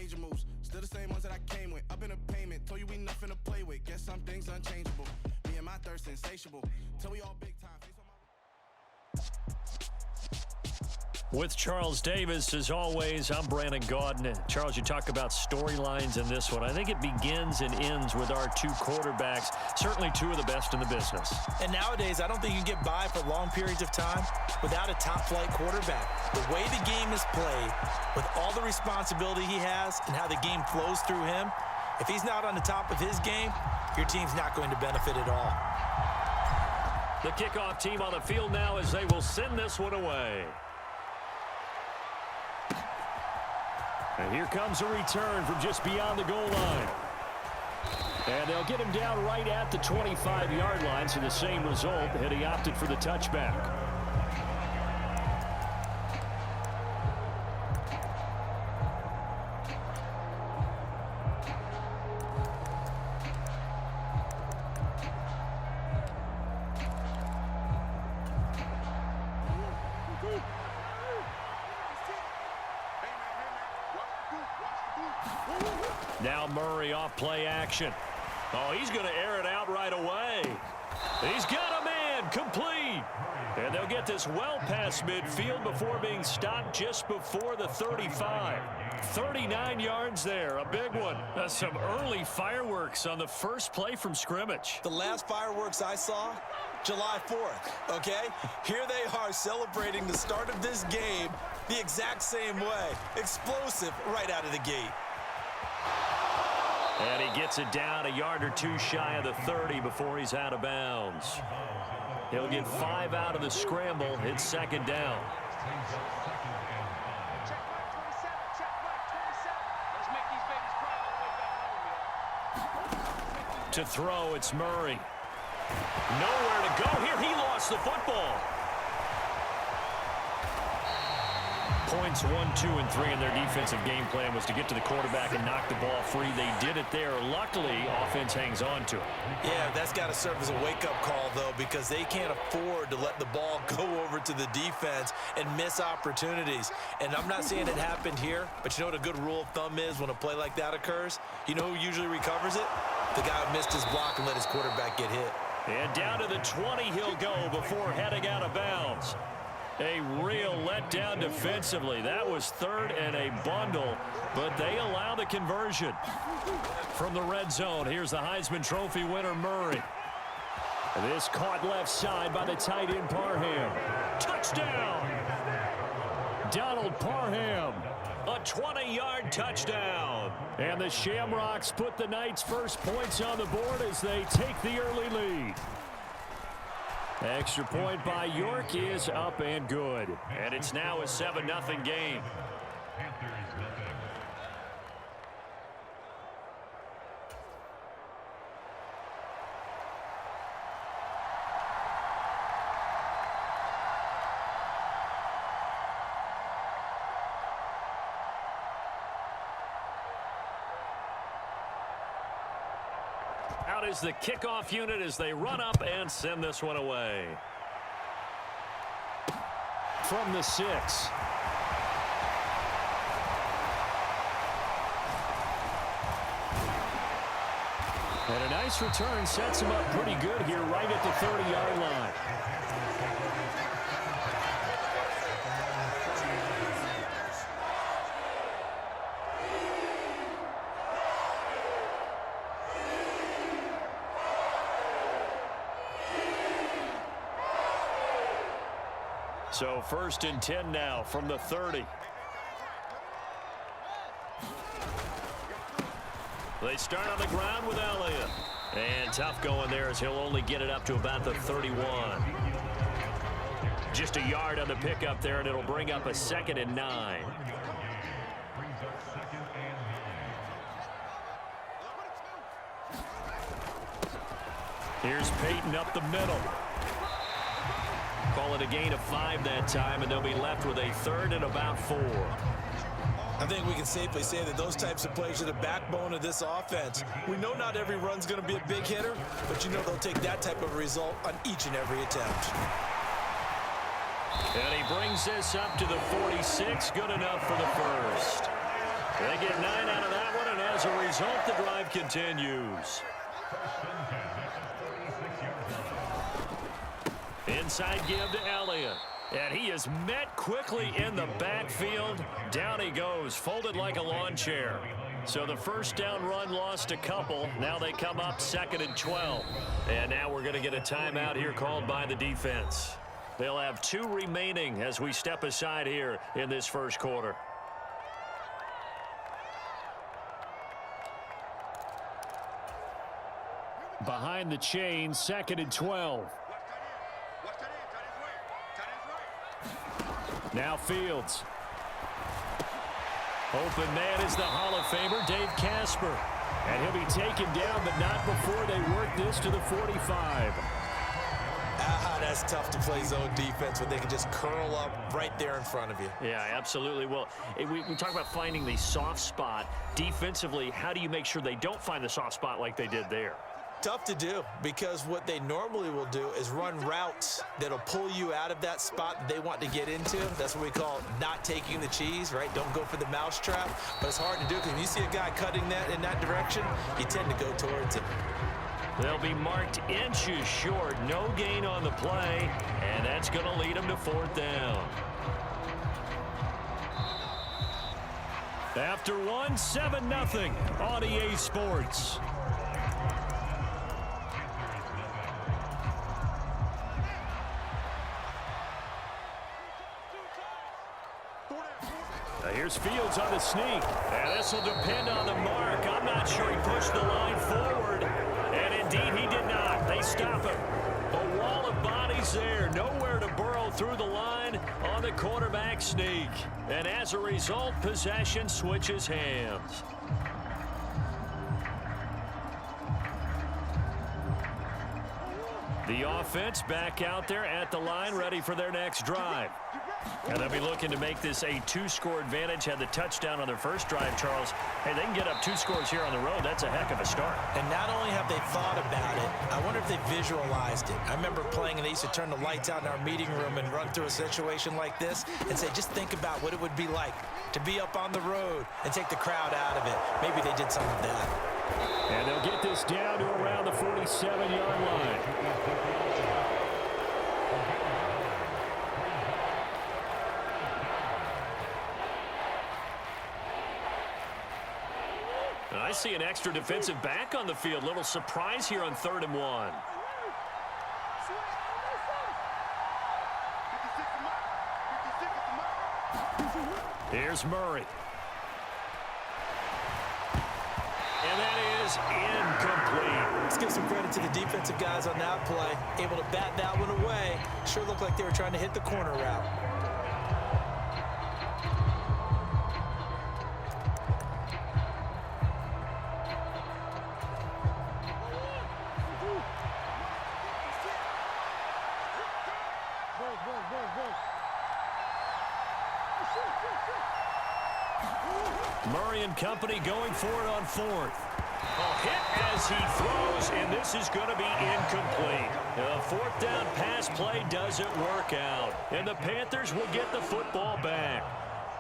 change your moves. Still the same ones that I came with. Up in a payment, told you we nothing to play with. Guess some things unchangeable. Me and my thirst insatiable. Till we all big time. With Charles Davis, as always, I'm Brandon Gaudin. Charles, you talk about storylines in this one. I think it begins and ends with our two quarterbacks, certainly two of the best in the business. And nowadays, I don't think you can get by for long periods of time without a top-flight quarterback. The way the game is played, with all the responsibility he has and how the game flows through him, if he's not on the top of his game, your team's not going to benefit at all. The kickoff team on the field now as they will send this one away. And here comes a return from just beyond the goal line. And they'll get him down right at the 25-yard line, so the same result, and he opted for the touchback. Now Murray off play action. Oh, he's going to air it out right away. He's got a man complete. And they'll get this well past midfield before being stopped just before the 35. 39 yards there, a big one. That's some early fireworks on the first play from scrimmage. The last fireworks I saw, July 4th, okay? Here they are celebrating the start of this game the exact same way. Explosive right out of the gate. And he gets it down a yard or two shy of the 30 before he's out of bounds. He'll get 5 out of the scramble. It's second down. To throw, it's Murray. Nowhere to go here. He lost the football. Points 1, 2, and 3 in their defensive game plan was to get to the quarterback and knock the ball free. They did it there. Luckily, offense hangs on to it. Yeah, that's got to serve as a wake-up call, though, because they can't afford to let the ball go over to the defense and miss opportunities. And I'm not saying it happened here, but you know what a good rule of thumb is when a play like that occurs? You know who usually recovers it? The guy who missed his block and let his quarterback get hit. And down to the 20 he'll go before heading out of bounds. A real letdown defensively. That was third and a bundle, but they allow the conversion. From the red zone, here's the Heisman Trophy winner, Murray. This caught left side by the tight end, Parham. Touchdown! Donald Parham, a 20-yard touchdown. And the Shamrocks put the Knights' first points on the board as they take the early lead. Extra point by York is up and good. And it's now a 7-0 game. Out is the kickoff unit as they run up and send this one away. From the 6. And a nice return sets him up pretty good here right at the 30-yard line. So 1st and 10 now from the 30. They start on the ground with Elliott. And tough going there as he'll only get it up to about the 31. Just a yard on the pickup there, and it'll bring up a 2nd and 9. Here's Peyton up the middle. Call it a gain of 5 that time, and they'll be left with a 3rd and about 4. I think we can safely say that those types of plays are the backbone of this offense. We know not every run's going to be a big hitter, but you know they'll take that type of result on each and every attempt. And he brings this up to the 46. Good enough for the first. They get 9 out of that one, and as a result, the drive continues. Inside give to Elliott. And he is met quickly in the backfield. Down he goes, folded like a lawn chair. So the first down run lost a couple. Now they come up 2nd and 12. And now we're going to get a timeout here called by the defense. They'll have 2 remaining as we step aside here in this first quarter. Behind the chain, 2nd and 12. Now Fields. Open man is the Hall of Famer, Dave Casper. And he'll be taken down, but not before they work this to the 45. That's tough to play zone defense when they can just curl up right there in front of you. Yeah, absolutely. Well, we talk about finding the soft spot. Defensively, how do you make sure they don't find the soft spot like they did there? Tough to do, because what they normally will do is run routes that'll pull you out of that spot that they want to get into. That's what we call not taking the cheese, right? Don't go for the mousetrap. But it's hard to do because when you see a guy cutting that in that direction, you tend to go towards him. They'll be marked inches short. No gain on the play, and that's going to lead them to 4th down. After 1, 7-0 on EA Sports. Here's Fields on the sneak. And this will depend on the mark. I'm not sure he pushed the line forward. And indeed, he did not. They stop him. A wall of bodies there. Nowhere to burrow through the line on the quarterback sneak. And as a result, possession switches hands. The offense back out there at the line, ready for their next drive. And they'll be looking to make this a 2-score advantage. Had the touchdown on their first drive, Charles. Hey, they can get up 2 scores here on the road. That's a heck of a start. And not only have they thought about it, I wonder if they visualized it. I remember playing and they used to turn the lights out in our meeting room and run through a situation like this and say, just think about what it would be like to be up on the road and take the crowd out of it. Maybe they did some of that. And they'll get this down to around the 47-yard line. I see an extra defensive back on the field. Little surprise here on 3rd and 1. Here's Murray. And that is incomplete. Let's give some credit to the defensive guys on that play. Able to bat that one away. Sure looked like they were trying to hit the corner route. Murray and company going for it on 4th. A hit as he throws, and this is going to be incomplete. The 4th down pass play doesn't work out, and the Panthers will get the football back.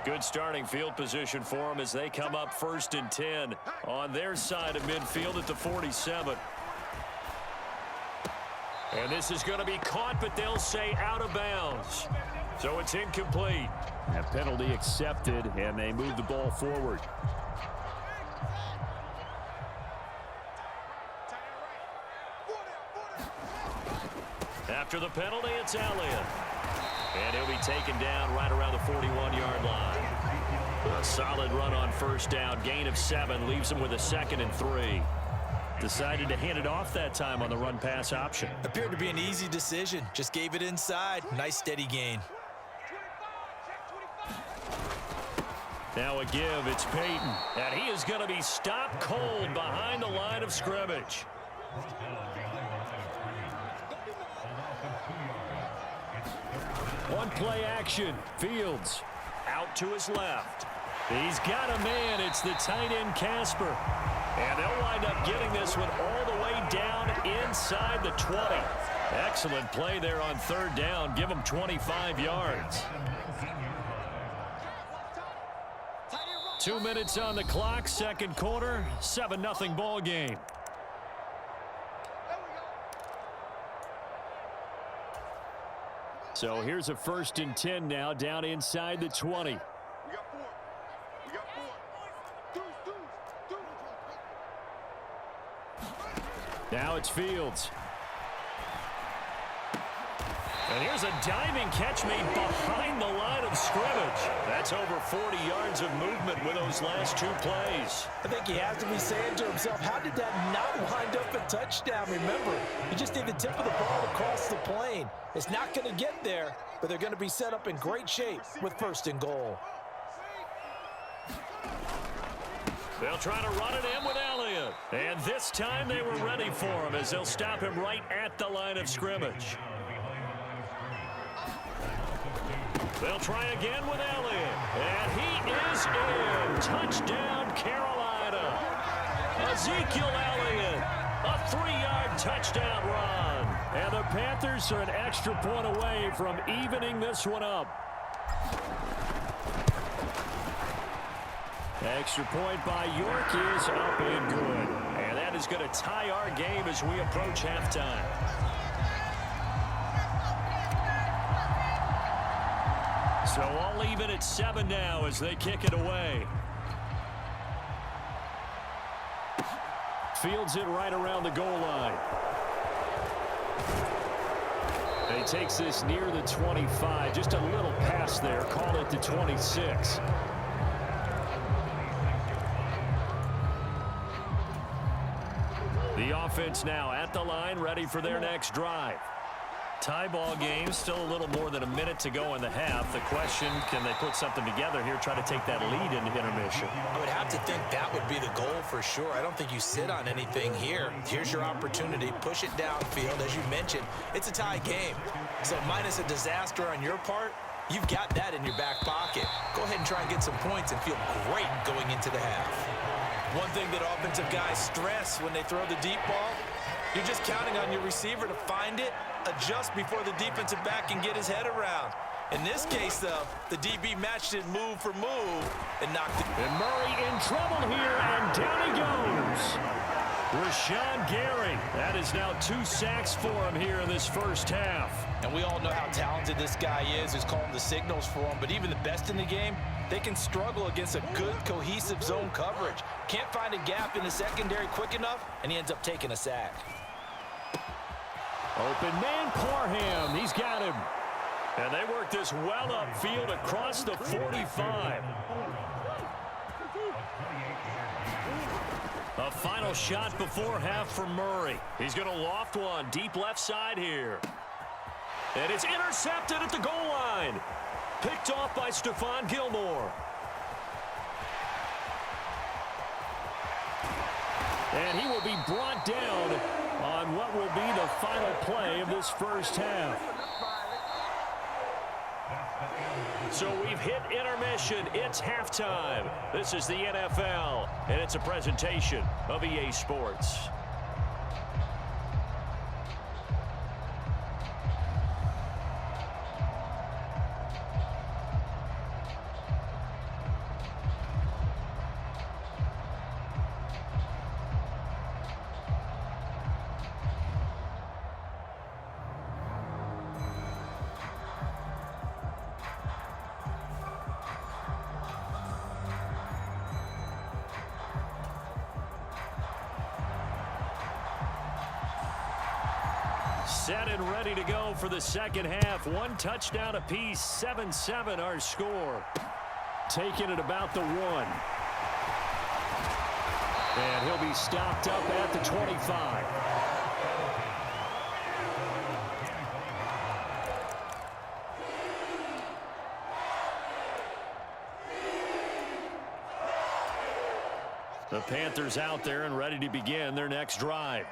Good starting field position for them as they come up 1st and 10 on their side of midfield at the 47. And this is going to be caught, but they'll say out of bounds. So it's incomplete. That penalty accepted, and they move the ball forward. After the penalty, it's Elliott. And he'll be taken down right around the 41-yard line. A solid run on 1st down. Gain of 7 leaves him with a 2nd and 3. Decided to hand it off that time on the run-pass option. Appeared to be an easy decision. Just gave it inside. Nice steady gain. Now a give, it's Peyton. And he is going to be stopped cold behind the line of scrimmage. One play action. Fields out to his left. He's got a man. It's the tight end Casper. And they'll wind up getting this one all the way down inside the 20. Excellent play there on 3rd down. Give them 25 yards. 2 minutes on the clock, second quarter, 7-0 ball game. So here's a 1st and 10 now, down inside the 20. Now it's Fields. And here's a diving catch made behind the line of scrimmage. That's over 40 yards of movement with those last 2 plays. I think he has to be saying to himself, how did that not wind up a touchdown? Remember, you just need the tip of the ball to cross the plane. It's not going to get there, but they're going to be set up in great shape with 1st and goal. They'll try to run it in with Elliott. And this time they were ready for him as they'll stop him right at the line of scrimmage. They'll try again with Elliott. And he is in. Touchdown, Carolina. Ezekiel Elliott. A 3-yard touchdown run. And the Panthers are an extra point away from evening this one up. Extra point by York is up and good. And that is going to tie our game as we approach halftime. So all even at 7 now as they kick it away. Fields it right around the goal line. And he takes this near the 25. Just a little pass there. Call it the 26. The offense now at the line, ready for their next drive. Tie ball game, still a little more than a minute to go in the half. The question, can they put something together here, try to take that lead into intermission? I would have to think that would be the goal for sure. I don't think you sit on anything here. Here's your opportunity. Push it downfield. As you mentioned, it's a tie game. So minus a disaster on your part, you've got that in your back pocket. Go ahead and try and get some points and feel great going into the half. One thing that offensive guys stress when they throw the deep ball, you're just counting on your receiver to find it, adjust before the defensive back can get his head around. In this case, though, the DB matched it move for move and knocked it. And Murray in trouble here, and down he goes. Rashawn Gary. That is now 2 sacks for him here in this first half. And we all know how talented this guy is, who's calling the signals for him. But even the best in the game, they can struggle against a good, cohesive zone coverage. Can't find a gap in the secondary quick enough, and he ends up taking a sack. Open man, Parham. He's got him. And they work this well upfield across the 45. A final shot before half for Murray. He's going to loft one deep left side here. And it's intercepted at the goal line. Picked off by Stephon Gilmore. And he will be brought down on what will be the final play of this first half. So we've hit intermission. It's halftime. This is the NFL, and it's a presentation of EA Sports. Set and ready to go for the second half. 1 touchdown apiece, 7-7 our score. Taking it about the 1. And he'll be stopped up at the 25. The Panthers out there and ready to begin their next drive.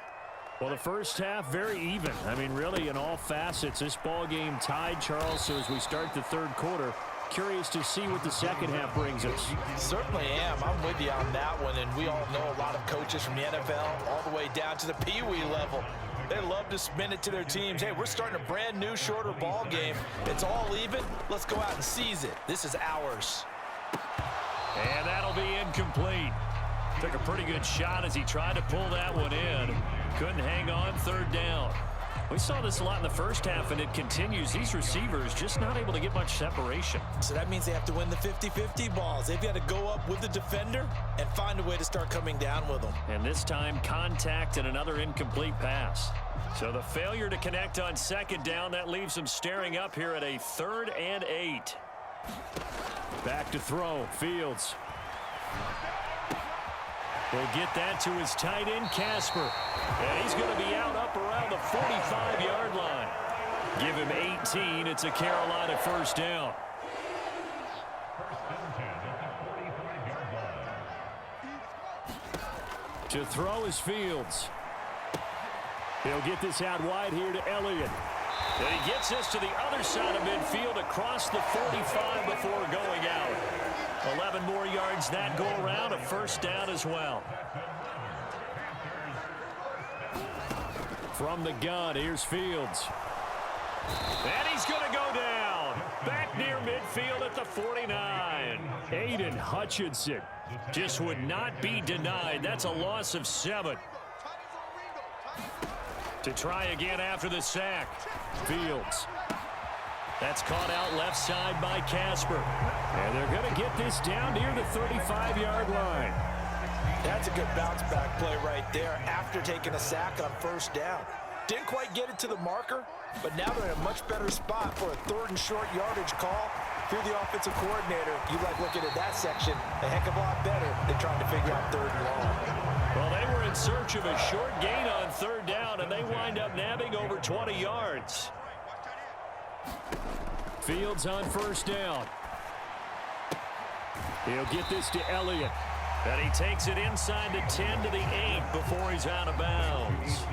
Well, the first half, very even. I mean, really, in all facets, this ball game tied, Charles. So as we start the third quarter, curious to see what the second half brings us. Certainly am. I'm with you on that one. And we all know a lot of coaches from the NFL all the way down to the Pee-wee level. They love to spin it to their teams. Hey, we're starting a brand new, shorter ball game. It's all even. Let's go out and seize it. This is ours. And that'll be incomplete. Took a pretty good shot as he tried to pull that one in. Couldn't hang on, third down. We saw this a lot in the first half, and it continues. These receivers just not able to get much separation. So that means they have to win the 50-50 balls. They've got to go up with the defender and find a way to start coming down with them. And this time, contact and another incomplete pass. So the failure to connect on second down, that leaves them staring up here at a 3rd and 8. Back to throw, Fields. Will get that to his tight end, Casper. And he's going to be out up around the 45-yard line. Give him 18. It's a Carolina first down. To throw is Fields. He'll get this out wide here to Elliott. And he gets this to the other side of midfield across the 45 before going out. 11 more yards that go around, a first down as well. From the gun, here's Fields. And he's going to go down. Back near midfield at the 49. Aiden Hutchinson just would not be denied. That's a loss of 7. To try again after the sack. Fields. That's caught out left side by Casper. And they're going to get this down near the 35-yard line. That's a good bounce-back play right there after taking a sack on first down. Didn't quite get it to the marker, but now they're in a much better spot for a 3rd and short yardage call. If you're the offensive coordinator, you like looking at that section a heck of a lot better than trying to figure out 3rd and long. Well, they were in search of a short gain on 3rd down, and they wind up nabbing over 20 yards. Fields on first down. He'll get this to Elliott. And he takes it inside the 10 to the 8 before he's out of bounds.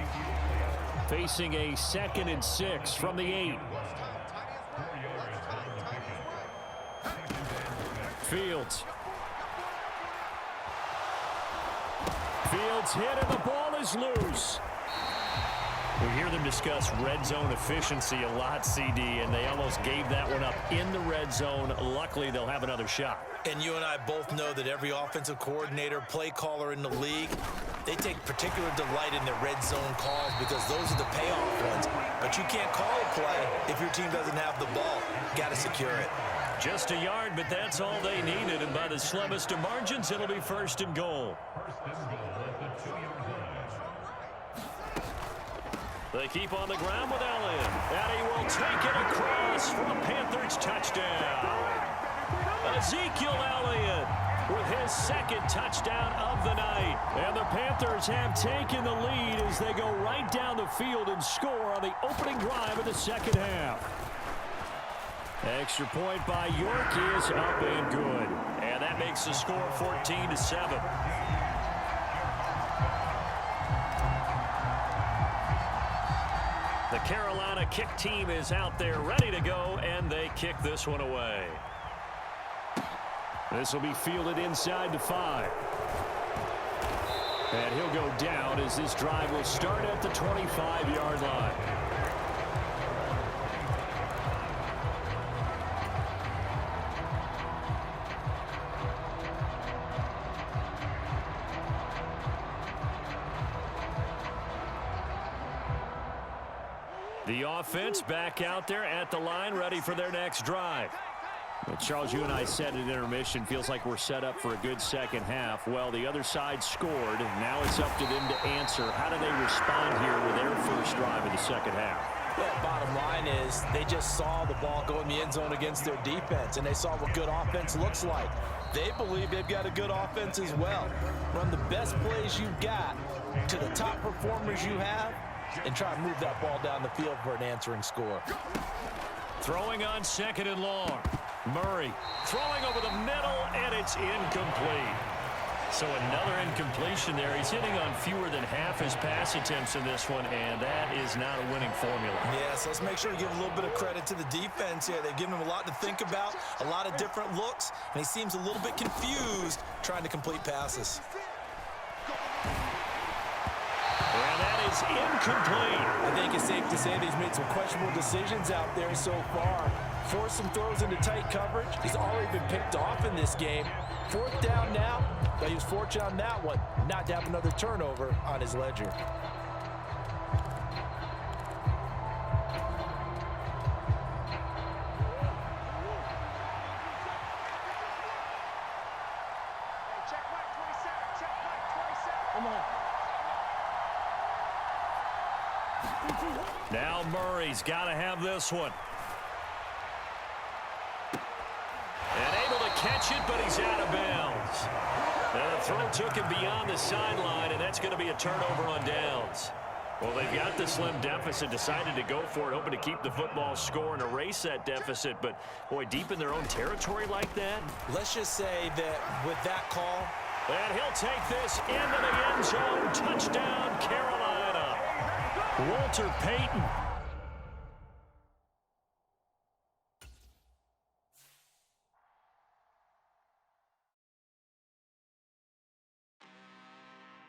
Facing a 2nd and 6 from the 8. Fields. Fields hit and the ball is loose. We hear them discuss red zone efficiency a lot, CD, and they almost gave that one up in the red zone. Luckily, they'll have another shot. And you and I both know that every offensive coordinator, play caller in the league, they take particular delight in their red zone calls because those are the payoff ones. But you can't call a play if your team doesn't have the ball. Got to secure it. Just a yard, but that's all they needed. And by the slimmest of margins, it'll be 1st and goal. They keep on the ground with Elliott. And he will take it across for a Panthers touchdown. Ezekiel Elliott with his 2nd touchdown of the night. And the Panthers have taken the lead as they go right down the field and score on the opening drive of the 2nd half. Extra point by York is up and good. And that makes the score 14-7. The Carolina kick team is out there ready to go, and they kick this one away. This will be fielded inside the 5. And he'll go down as this drive will start at the 25-yard line. The offense back out there at the line, ready for their next drive. Well, Charles, you and I said at intermission, feels like we're set up for a good second half. Well, the other side scored. Now it's up to them to answer. How do they respond here with their first drive of the second half? Well, bottom line is they just saw the ball go in the end zone against their defense, and they saw what good offense looks like. They believe they've got a good offense as well. Run the best plays you've got to the top performers you have, and try to move that ball down the field for an answering score. Throwing on 2nd and long. Murray throwing over the middle, and it's incomplete. So another incompletion there. He's hitting on fewer than half his pass attempts in this one, and that is not a winning formula. Yes, let's make sure we give a little bit of credit to the defense here. They've given him a lot to think about, a lot of different looks, and he seems a little bit confused trying to complete passes. And that is incomplete. I think it's safe to say that he's made some questionable decisions out there so far. force some throws into tight coverage. He's already been picked off in this game. 4th down now, but he was fortunate on that one not to have another turnover on his ledger. Now Murray's got to have this one. And able to catch it, but he's out of bounds. And the throw took him beyond the sideline, and that's going to be a turnover on downs. Well, they've got the slim deficit, decided to go for it, hoping to keep the football score and erase that deficit. But, boy, deep in their own territory like that. Let's just say that with that call. And he'll take this into the end zone. Touchdown, Carolina. Walter Payton